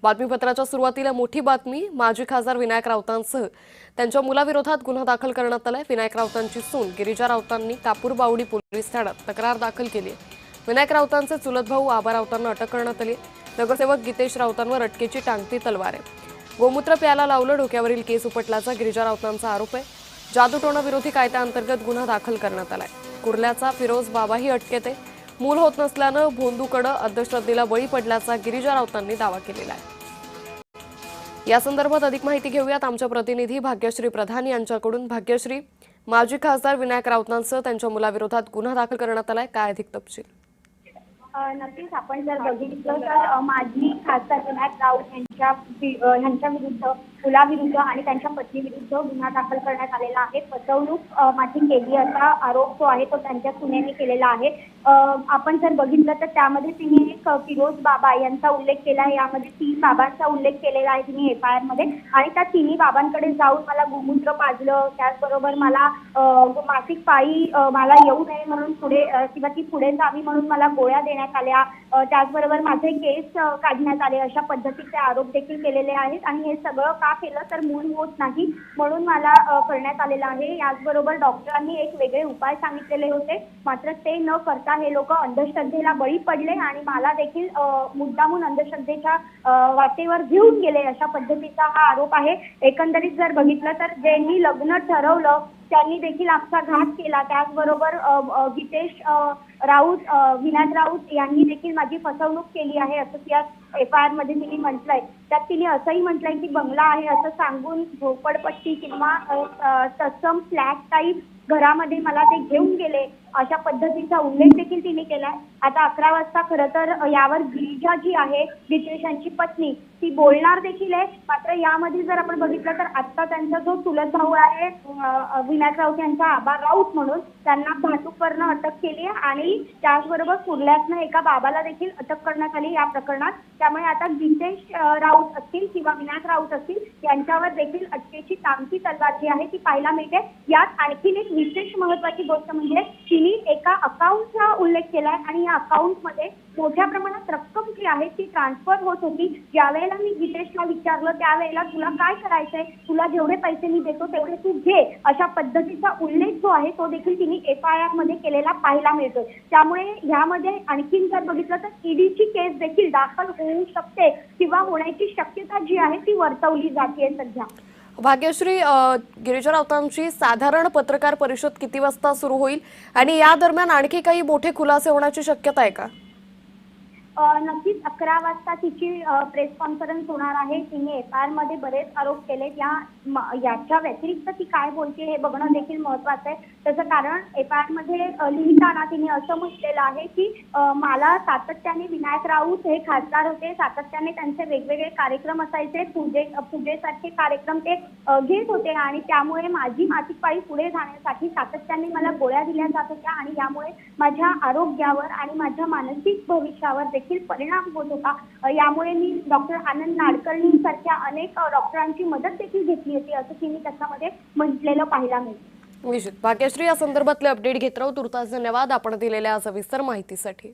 बातमीपत्राच्या सुरुवातीला मोठी बातमी। माजी खासदार विनायक राऊतांसह त्यांच्या मुलाविरोधात गुन्हा दाखल करण्यात आलाय। विनायक राऊतांची सून गिरिजा राऊतांनी कापूरबावडी पोलीस ठाण्यात तक्रार दाखल केली आहे। विनायक राऊतांचे चुलत भाऊ आबा राऊतांना अटक करण्यात आली। नगरसेवक गीतेश राऊतांवर अटकेची टांगती तलवार आहे। गोमूत्र प्यायला लावलं, डोक्यावरील केस उपटल्याचा गिरिजा राऊतांचा आरोप आहे। जादूटोणा विरोधी कायद्याअंतर्गत गुन्हा दाखल करण्यात आलाय। कुर्ल्याचा फिरोज बाबाही अटकेत आहे। मूल होत नसल्यानं भोंदूकडे अंधश्रद्धेला बळी पडल्याचा गिरिजा राऊतांनी दावा केलेला आहे। या संदर्भात अधिक माहिती घेऊयात आमच्या प्रतिनिधी भाग्यश्री प्रधान यांच्याकडून। भाग्यश्री, माजी खासदार विनायक राऊतांसह त्यांच्या मुलाविरोधात गुन्हा दाखल करण्यात आलाय, काय अधिक तपशील? नक्कीच आपण जर बघितलं तर माजी खासदार विनायक राऊत यांच्या विरुद्ध, मुलाविरुद्ध आणि त्यांच्या पत्नीविरुद्ध गुन्हा दाखल करण्यात आलेला आहे। फसवणूक माझी केली असा आरोप जो आहे तो त्यांच्या सुनेने केलेला आहे। आपण जर बघितलं तर त्यामध्ये तिने एक फिरोज बाबा यांचा उल्लेख केला आहे। यामध्ये 3 बाबांचा उल्लेख केलेला आहे तिने FIR मध्ये। आणि त्या 3 बाबांकडे जाऊन मला गोमूत्र पाजलं, त्याचबरोबर मला मासिक पाळी मला येऊ नये म्हणून पुढे किंवा ती पुढे जावी म्हणून मला गोळ्या देण्यात आल्या, त्याचबरोबर माझे केस काढण्यात आले, अशा पद्धतीचे आरोप देखील केलेले आहेत। आणि हे सगळं का केलं तर मूल होत नाही म्हणून मला करण्यात आलेलं आहे। याचबरोबर डॉक्टरांनी एक वेगळे उपाय सांगितलेले होते, मात्र ते न करता हे लोक अंधश्रद्धेला बळी पडले आणि मला देखील मुद्दामून अंधश्रद्धेच्या वाटेवर घेऊन गेले, अशा पद्धतीचा हा आरोप आहे। एकंदरीत जर बघितलं तर ज्यांनी लग्न ठरवलं त्यांनी देखील आमचा घात केला। त्याचबरोबर गीतेश राऊत, विनायक राऊत यांनी देखील माझी फसवणूक केली आहे, असं त्या FIR मध्ये तिने म्हटलंय। त्यात तिने असंही म्हटलंय की बंगला आहे असं सांगून झोपडपट्टी किंवा तत्सम फ्लॅट टाईप घरामध्ये मला ते घेऊन गेले, अशा पद्धतीचा उल्लेख देखील तिने केलाय। आता 11 वाजता खरं तर यावर गिरिजा जी आहे, गीतेश यांची पत्नी, ती बोलणार देखील आहे। मात्र यामध्ये जर आपण बघितलं तर आता त्यांचा जो चुलत भाऊ आहे विनायक राऊत यांचा आबा राऊत म्हणून, त्यांना भातुकवरनं अटक केली आहे आणि त्याचबरोबर कुर्ल्यातनं एका बाबाला देखील अटक करण्यात आली या प्रकरणात। त्यामुळे आता गीतेश राऊत असतील किंवा विनायक राऊत असतील यांच्यावर देखील अटकेची टांगती तलवार जी आहे ती पाहायला मिळते। यात आणखीन एक विशेष महत्त्वाची गोष्ट म्हणजे तिने एका अकाउंटचा उल्लेख केलाय आणि या अकाउंटमध्ये मोठ्या प्रमाणात रक्कम जी आहे ती ट्रान्सफर होत होती। ज्यावेळेला मी गीतेशला विचारलं त्यावेळेला तुला काय करायचंय, तुला जेवढे पैसे मी देतो तेवढे तू घे, अशा पद्धतीचा उल्लेख जो आहे तो देखील तिने FIR मध्ये केलेला पाहायला मिळतोय। त्यामुळे यामध्ये आणखीन जर बघितलं तर ईडीची केस देखील दाखल होऊ शकते किंवा होण्याची शक्यता जी आहे ती वर्तवली जाते सध्या। भाग्यश्री, गिरिजा राऊतांची साधारण पत्रकार परिषद किती वाजता सुरू होईल आणि या दरम्यान आणखी काही मोठे खुलासे होण्याची शक्यता आहे का? नक्कीच 11 वाजता तिची प्रेस कॉन्फरन्स होणार आहे। तिने FIR मध्ये बरेच आरोप केले, याच्या व्यतिरिक्त ती काय बोलते हे बघणं देखील महत्त्वाचं आहे। त्याचं कारण FIR मध्ये लिहिताना तिने असं म्हटलेलं आहे की मला सातत्याने विनायक राऊत हे खासदार होते, सातत्याने त्यांचे वेगवेगळे कार्यक्रम असायचे, पूजेसारखे कार्यक्रम ते घेत होते आणि त्यामुळे माझी मासिक पाळी पुढे जाण्यासाठी सातत्याने मला गोळ्या दिल्या जात होत्या आणि यामुळे माझ्या आरोग्यावर आणि माझ्या मानसिक भविष्यावर देखील परिणाम होत होता। यामुळे मी डॉक्टर आनंद नाडकर्णी सारख्या अनेक डॉक्टरांची मदत देखील घेतली होती, असं तिने त्याच्यामध्ये म्हटलेलं पाहायला मिळतं। भाग्यश्री, या संदर्भातले अपडेट घेत राहू। तुर्तास धन्यवाद आपण दिलेल्या सविस्तर माहितीसाठी।